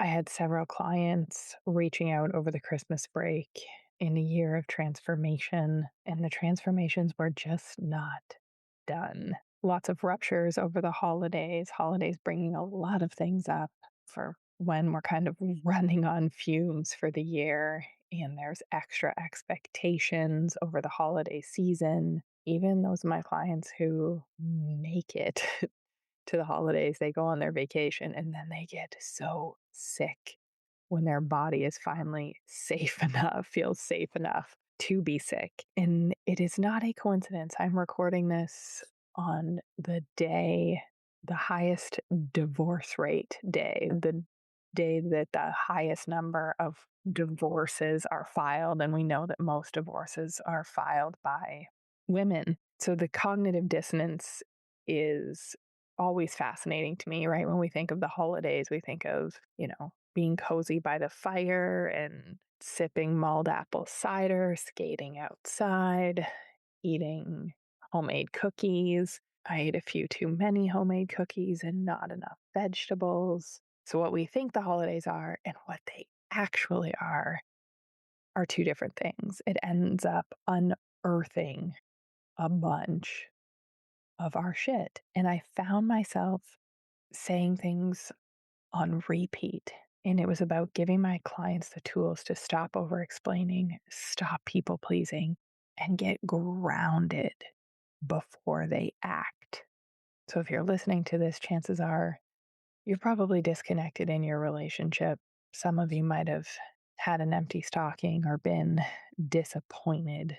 I had several clients reaching out over the Christmas break in a year of transformation, and the transformations were just not done. Lots of ruptures over the holidays bringing a lot of things up for when we're kind of running on fumes for the year, and there's extra expectations over the holiday season. Even those of my clients who make it to the holidays, they go on their vacation and then they get so sick when their body is finally safe enough, feels safe enough to be sick. And it is not a coincidence. I'm recording this on the day, the highest divorce rate day, the day that the highest number of divorces are filed. And we know that most divorces are filed by women. So the cognitive dissonance is always fascinating to me, right? When we think of the holidays, we think of, being cozy by the fire and sipping mulled apple cider, skating outside, eating homemade cookies. I ate a few too many homemade cookies and not enough vegetables. So what we think the holidays are and what they actually are two different things. It ends up unearthing a bunch of our shit. And I found myself saying things on repeat. And it was about giving my clients the tools to stop over explaining, stop people pleasing, and get grounded before they act. So if you're listening to this, chances are you're probably disconnected in your relationship. Some of you might have had an empty stocking or been disappointed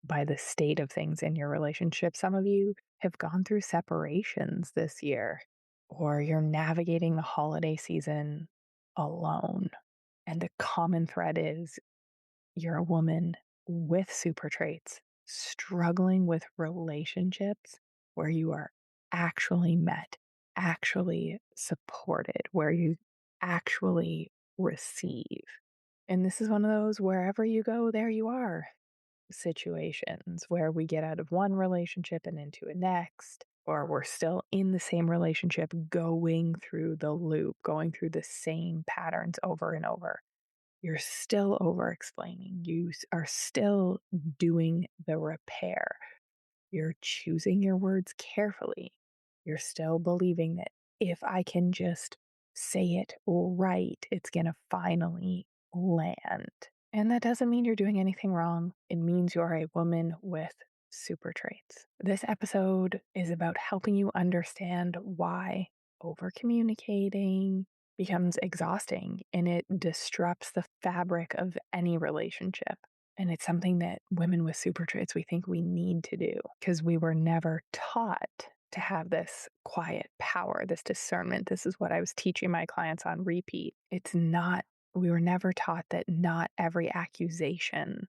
by the state of things in your relationship. Some of you have gone through separations this year, or you're navigating the holiday season alone. And the common thread is you're a woman with super traits struggling with relationships where you are actually met, actually supported, where you actually receive. And this is one of those wherever you go, there you are situations where we get out of one relationship and into a next, or we're still in the same relationship, going through the loop, going through the same patterns over and over. You're still over explaining. You are still doing the repair. You're choosing your words carefully. You're still believing that if I can just say it right, it's going to finally land. And that doesn't mean you're doing anything wrong. It means you're a woman with super traits. This episode is about helping you understand why over communicating becomes exhausting and it disrupts the fabric of any relationship. And it's something that women with super traits, we think we need to do because we were never taught to have this quiet power, this discernment. This is what I was teaching my clients on repeat. We were never taught that not every accusation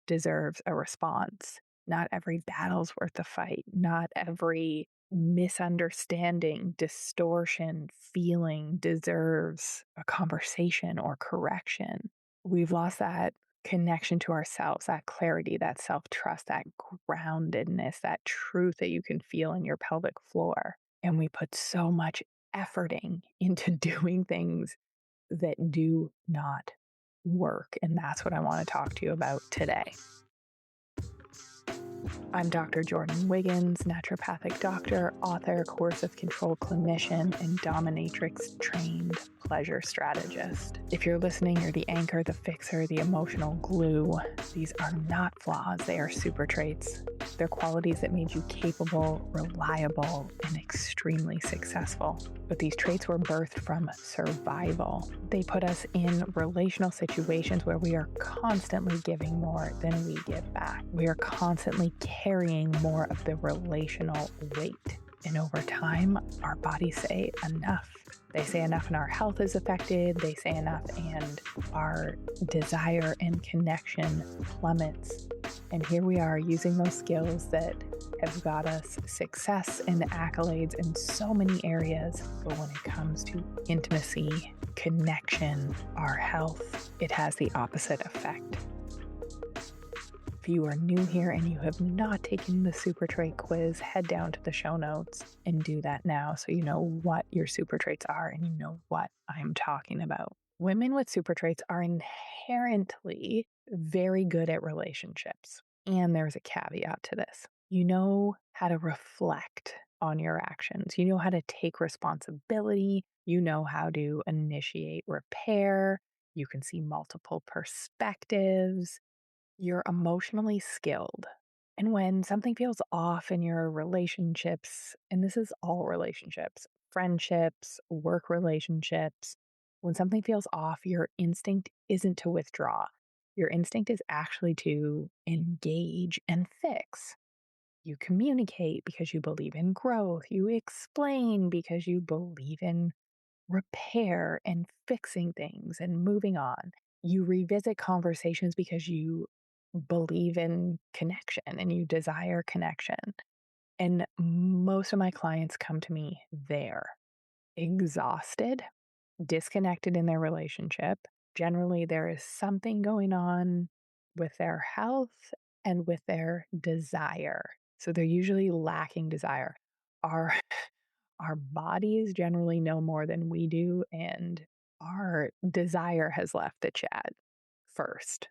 deserves a response. Not every battle's worth a fight. Not every misunderstanding, distortion, feeling deserves a conversation or correction. We've lost that connection to ourselves, that clarity, that self-trust, that groundedness, that truth that you can feel in your pelvic floor. And we put so much efforting into doing things that do not work. And that's what I want to talk to you about today. I'm Dr. Jordan Wiggins, naturopathic doctor, author, coercive control clinician, and dominatrix trained pleasure strategist. If you're listening, you're the anchor, the fixer, the emotional glue. These are not flaws, they are super traits. They're qualities that made you capable, reliable, and extremely successful. But these traits were birthed from survival. They put us in relational situations where we are constantly giving more than we give back. We are constantly carrying more of the relational weight. And over time, our bodies say enough. They say enough and our health is affected. They say enough and our desire and connection plummets. And here we are using those skills that have got us success and accolades in so many areas. But when it comes to intimacy, connection, our health, it has the opposite effect. If you are new here and you have not taken the super trait quiz, head down to the show notes and do that now so you know what your super traits are and you know what I'm talking about. Women with super traits are inherently very good at relationships. And there's a caveat to this. You know how to reflect on your actions, you know how to take responsibility, you know how to initiate repair, you can see multiple perspectives, you're emotionally skilled. And when something feels off in your relationships, and this is all relationships, friendships, work relationships, when something feels off, your instinct isn't to withdraw. Your instinct is actually to engage and fix. You communicate because you believe in growth. You explain because you believe in repair and fixing things and moving on. You revisit conversations because you believe in connection and you desire connection. And most of my clients come to me there, exhausted, disconnected in their relationship. Generally, there is something going on with their health and with their desire. So they're usually lacking desire. Our our bodies generally know more than we do, and our desire has left the chat first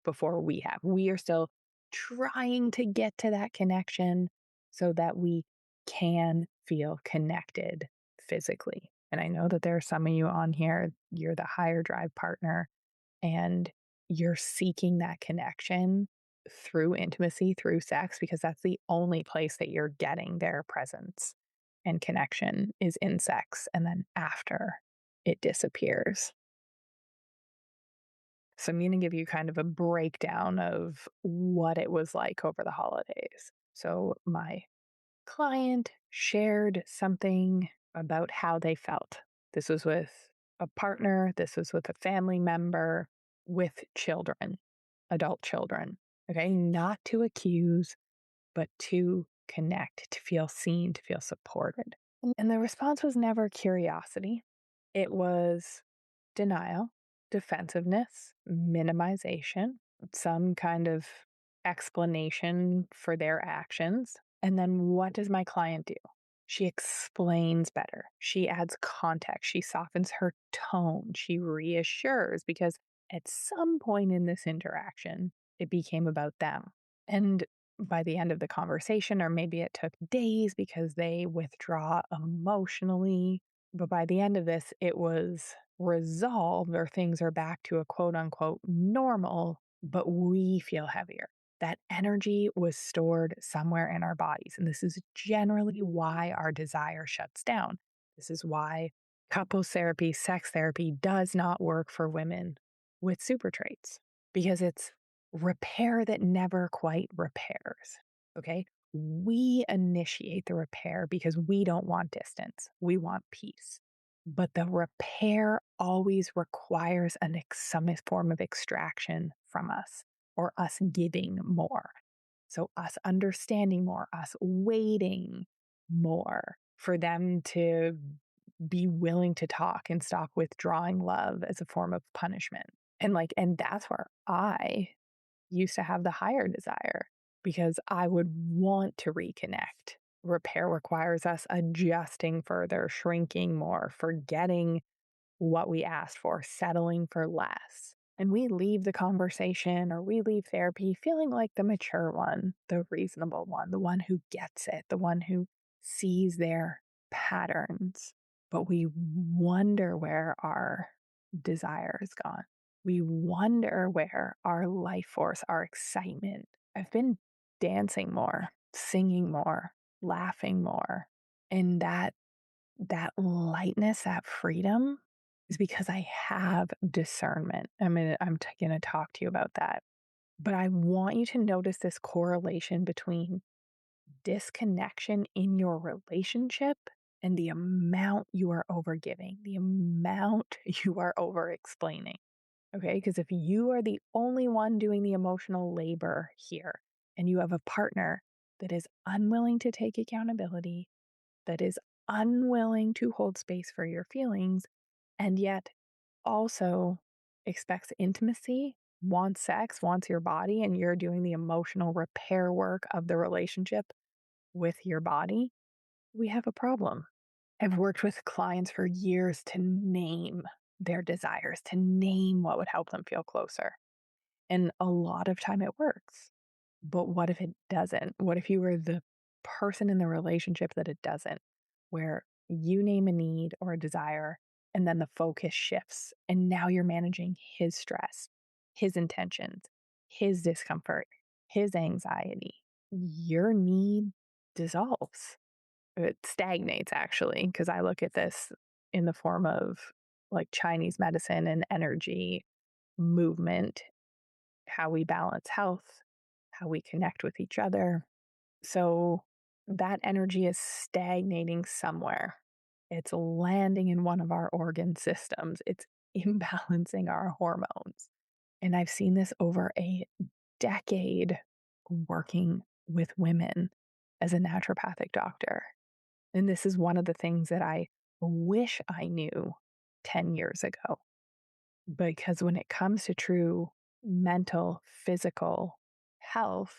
before we have. We are still trying to get to that connection so that we can feel connected physically. And I know that there are some of you on here, you're the higher drive partner, and you're seeking that connection through intimacy, through sex, because that's the only place that you're getting their presence and connection is in sex. And then after it disappears. So I'm going to give you kind of a breakdown of what it was like over the holidays. So my client shared something about how they felt. This was with a partner, this was with a family member, with children, adult children. Okay. Not to accuse, but to connect, to feel seen, to feel supported. And the response was never curiosity, it was denial, defensiveness, minimization, some kind of explanation for their actions. And then what does my client do? She explains better. She adds context. She softens her tone. She reassures because at some point in this interaction, it became about them. And by the end of the conversation, or maybe it took days because they withdraw emotionally, but by the end of this, it was resolved or things are back to a quote unquote normal, but we feel heavier. That energy was stored somewhere in our bodies. And this is generally why our desire shuts down. This is why couples therapy, sex therapy does not work for women with super traits because it's repair that never quite repairs. Okay. We initiate the repair because we don't want distance. We want peace. But the repair always requires some form of extraction from us or us giving more. So, us understanding more, us waiting more for them to be willing to talk and stop withdrawing love as a form of punishment. And that's where I used to have the higher desire because I would want to reconnect. Repair requires us adjusting further, shrinking more, forgetting what we asked for, settling for less. And we leave the conversation or we leave therapy feeling like the mature one, the reasonable one, the one who gets it, the one who sees their patterns. But we wonder where our desire is gone. We wonder where our life force, our excitement. I've been dancing more, singing more, laughing more. And that lightness, that freedom is because I have discernment. I'm going to talk to you about that. But I want you to notice this correlation between disconnection in your relationship and the amount you are overgiving, the amount you are over explaining. Okay. Because if you are the only one doing the emotional labor here and you have a partner that is unwilling to take accountability, that is unwilling to hold space for your feelings, and yet also expects intimacy, wants sex, wants your body, and you're doing the emotional repair work of the relationship with your body, we have a problem. I've worked with clients for years to name their desires, to name what would help them feel closer. And a lot of time it works. But what if it doesn't? What if you were the person in the relationship that it doesn't, where you name a need or a desire and then the focus shifts and now you're managing his stress, his intentions, his discomfort, his anxiety. Your need dissolves. It stagnates actually, because I look at this in the form of like Chinese medicine and energy, movement, how we balance health, how we connect with each other. So that energy is stagnating somewhere. It's landing in one of our organ systems. It's imbalancing our hormones. And I've seen this over a decade working with women as a naturopathic doctor. And this is one of the things that I wish I knew 10 years ago. Because when it comes to true mental, physical health,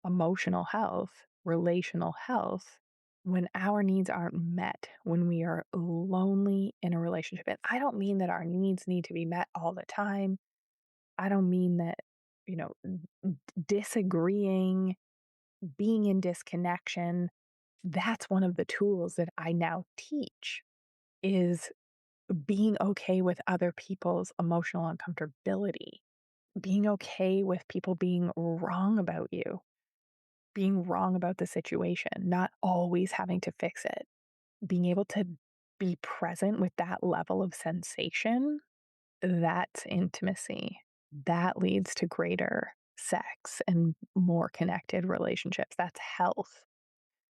emotional health, relational health, when our needs aren't met, when we are lonely in a relationship, and I don't mean that our needs need to be met all the time. I don't mean that, you know, disagreeing, being in disconnection, that's one of the tools that I now teach is being okay with other people's emotional uncomfortability, being okay with people being wrong about you, being wrong about the situation, not always having to fix it, being able to be present with that level of sensation. That's intimacy. That leads to greater sex and more connected relationships. That's health.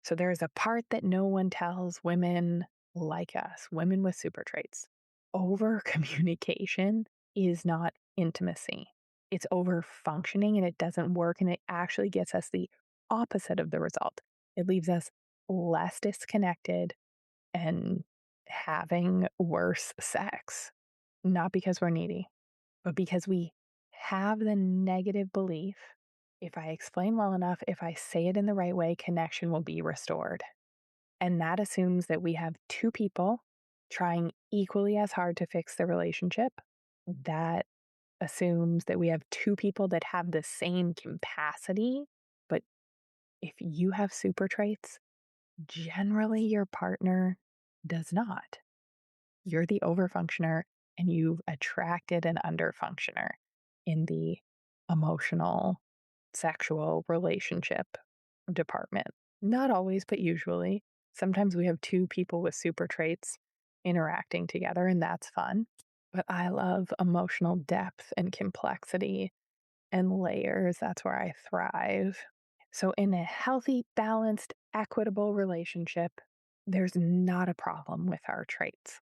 So there's a part that no one tells women like us, women with super traits. Over communication is not intimacy. It's over functioning and it doesn't work. And it actually gets us the opposite of the result. It leaves us less disconnected and having worse sex, not because we're needy, but because we have the negative belief if I explain well enough, if I say it in the right way, connection will be restored. And that assumes that we have two people trying equally as hard to fix the relationship. That assumes that we have two people that have the same capacity. But if you have super traits, generally your partner does not. You're the overfunctioner and you've attracted an underfunctioner in the emotional, sexual relationship department. Not always, but usually. Sometimes we have two people with super traits interacting together, and that's fun. But I love emotional depth and complexity and layers. That's where I thrive. So, in a healthy, balanced, equitable relationship, there's not a problem with our traits.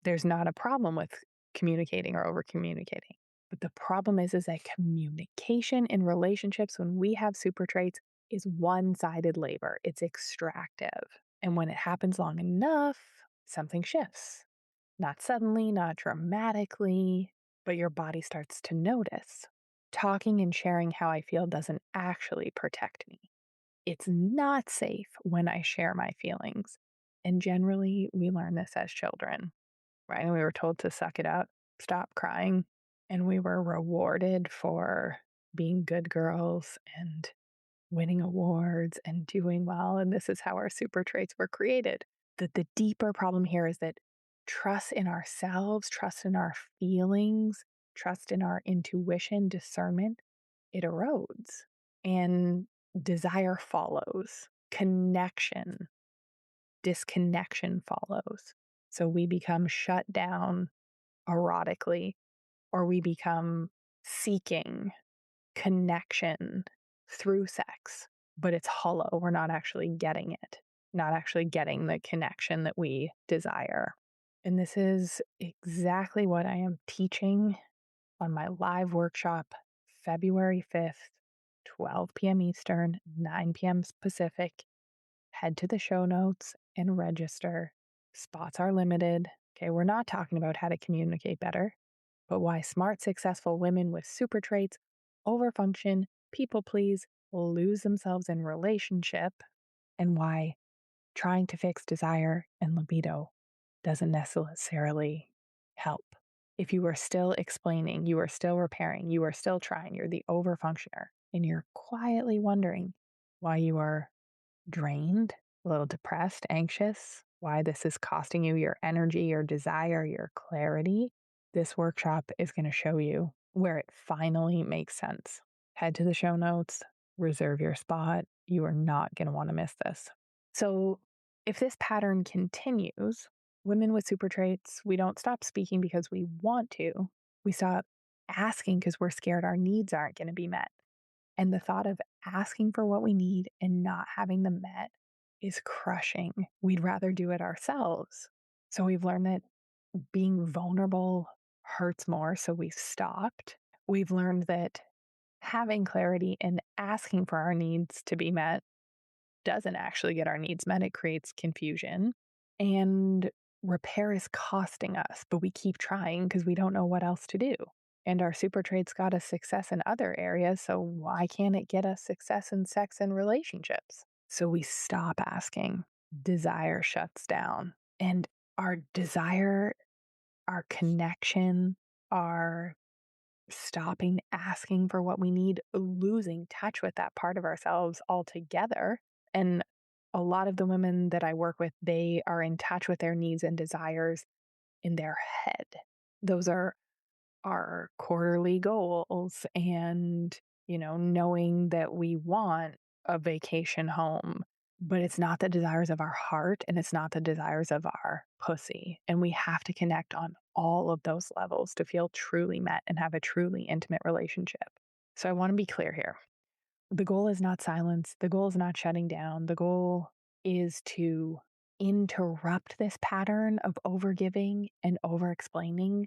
There's not a problem with communicating or over communicating. But the problem is that communication in relationships, when we have super traits, is one sided labor. It's extractive. And when it happens long enough, something shifts. Not suddenly, not dramatically, but your body starts to notice. Talking and sharing how I feel doesn't actually protect me. It's not safe when I share my feelings. And generally, we learn this as children, right? And we were told to suck it up, stop crying. And we were rewarded for being good girls and winning awards and doing well. And this is how our super traits were created. That the deeper problem here is that trust in ourselves, trust in our feelings, trust in our intuition, discernment, it erodes. And desire follows. Disconnection follows. So we become shut down erotically, or we become seeking connection through sex, but it's hollow. We're not actually getting it, not actually getting the connection that we desire. And this is exactly what I am teaching on my live workshop, February 5th, 12 p.m. Eastern, 9 p.m. Pacific. Head to the show notes and register. Spots are limited. Okay, we're not talking about how to communicate better, but why smart, successful women with super traits overfunction, people please, lose themselves in relationship, and why trying to fix desire and libido doesn't necessarily help. If you are still explaining, you are still repairing, you are still trying, you're the overfunctioner, and you're quietly wondering why you are drained, a little depressed, anxious, why this is costing you your energy, your desire, your clarity, this workshop is going to show you where it finally makes sense. Head to the show notes, reserve your spot. You are not going to want to miss this. So, if this pattern continues, women with super traits, we don't stop speaking because we want to. We stop asking because we're scared our needs aren't going to be met. And the thought of asking for what we need and not having them met is crushing. We'd rather do it ourselves. So we've learned that being vulnerable hurts more. So we've stopped. We've learned that having clarity and asking for our needs to be met doesn't actually get our needs met. It creates confusion. And repair is costing us, but we keep trying because we don't know what else to do. And our super traits got us success in other areas, so why can't it get us success in sex and relationships? So we stop asking. Desire shuts down. And our desire, our connection, our stopping asking for what we need, losing touch with that part of ourselves altogether. And a lot of the women that I work with, they are in touch with their needs and desires in their head. Those are our quarterly goals and, knowing that we want a vacation home, but it's not the desires of our heart and it's not the desires of our pussy. And we have to connect on all of those levels to feel truly met and have a truly intimate relationship. So I want to be clear here. The goal is not silence. The goal is not shutting down. The goal is to interrupt this pattern of overgiving and overexplaining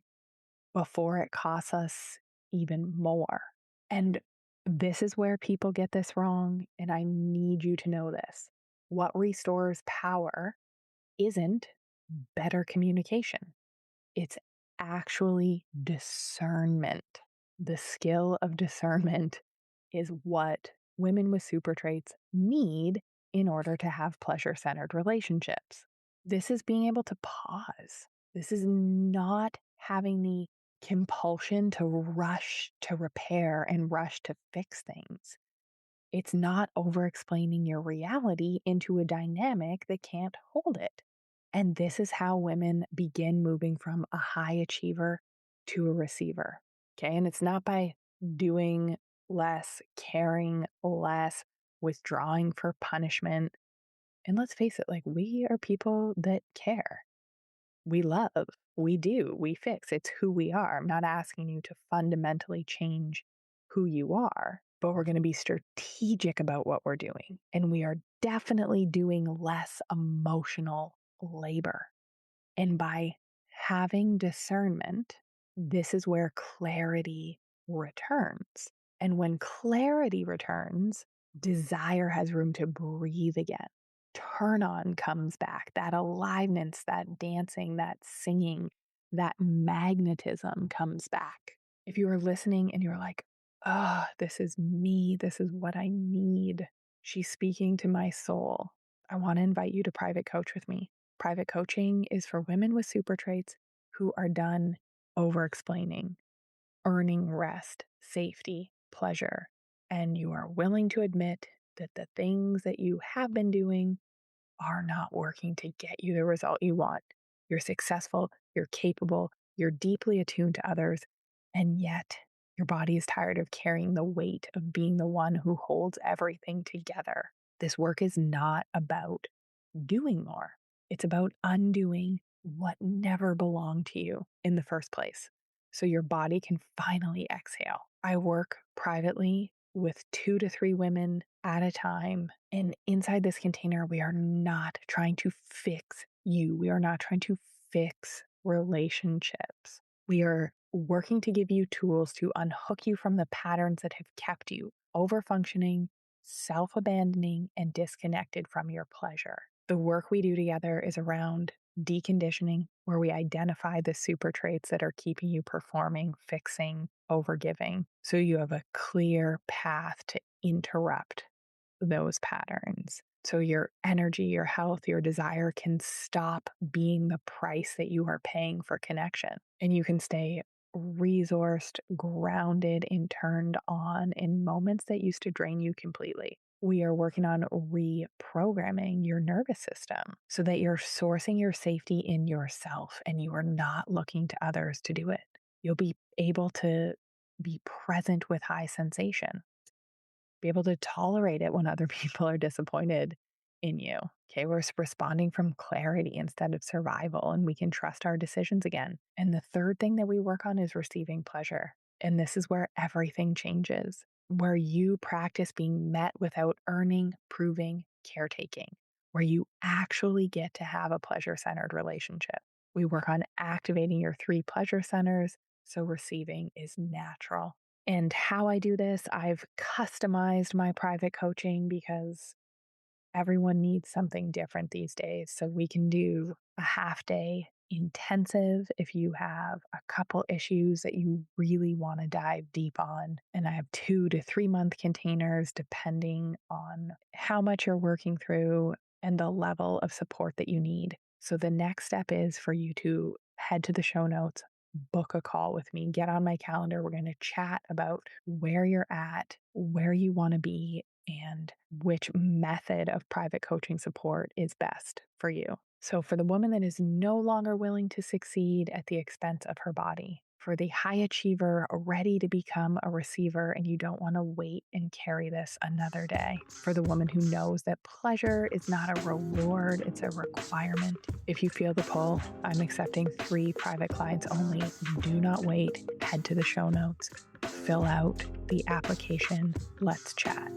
before it costs us even more. And this is where people get this wrong, and I need you to know this. What restores power isn't better communication. It's actually discernment. The skill of discernment is what women with super traits need in order to have pleasure-centered relationships. This is being able to pause. This is not having the compulsion to rush to repair and rush to fix things. It's not over-explaining your reality into a dynamic that can't hold it. And this is how women begin moving from a high achiever to a receiver. Okay. And it's not by doing less, caring less, withdrawing for punishment. And let's face it, like we are people that care. We love, we do, we fix. It's who we are. I'm not asking you to fundamentally change who you are, but we're going to be strategic about what we're doing. And we are definitely doing less emotional labor. And by having discernment, this is where clarity returns. And when clarity returns, desire has room to breathe again. Turn on comes back. That aliveness, that dancing, that singing, that magnetism comes back. If you are listening and you're like, oh, this is me, this is what I need, she's speaking to my soul, I want to invite you to private coach with me. Private coaching is for women with super traits who are done over explaining, earning rest, safety, pleasure, and you are willing to admit that the things that you have been doing are not working to get you the result you want. You're successful, you're capable, you're deeply attuned to others, and yet your body is tired of carrying the weight of being the one who holds everything together. This work is not about doing more. It's about undoing what never belonged to you in the first place, so your body can finally exhale. I work privately with 2 to 3 women at a time. And inside this container, we are not trying to fix you. We are not trying to fix relationships. We are working to give you tools to unhook you from the patterns that have kept you overfunctioning, self-abandoning, and disconnected from your pleasure. The work we do together is around deconditioning, where we identify the super traits that are keeping you performing, fixing, overgiving, so you have a clear path to interrupt those patterns. So your energy, your health, your desire can stop being the price that you are paying for connection. And you can stay resourced, grounded, and turned on in moments that used to drain you completely. We are working on reprogramming your nervous system so that you're sourcing your safety in yourself and you are not looking to others to do it. You'll be able to be present with high sensation, be able to tolerate it when other people are disappointed in you. Okay, we're responding from clarity instead of survival, and we can trust our decisions again. And the third thing that we work on is receiving pleasure. And this is where everything changes, where you practice being met without earning, proving, caretaking, where you actually get to have a pleasure centered relationship. We work on activating your 3 pleasure centers so receiving is natural. And how I do this, I've customized my private coaching because everyone needs something different these days. So we can do a half day intensive if you have a couple issues that you really want to dive deep on. And I have 2 to 3 month containers depending on how much you're working through and the level of support that you need. So the next step is for you to head to the show notes, book a call with me, get on my calendar. We're going to chat about where you're at, where you want to be, and which method of private coaching support is best for you. So, for the woman that is no longer willing to succeed at the expense of her body, for the high achiever ready to become a receiver and you don't want to wait and carry this another day, for the woman who knows that pleasure is not a reward, it's a requirement. If you feel the pull, I'm accepting 3 private clients only. Do not wait. Head to the show notes, fill out the application. Let's chat.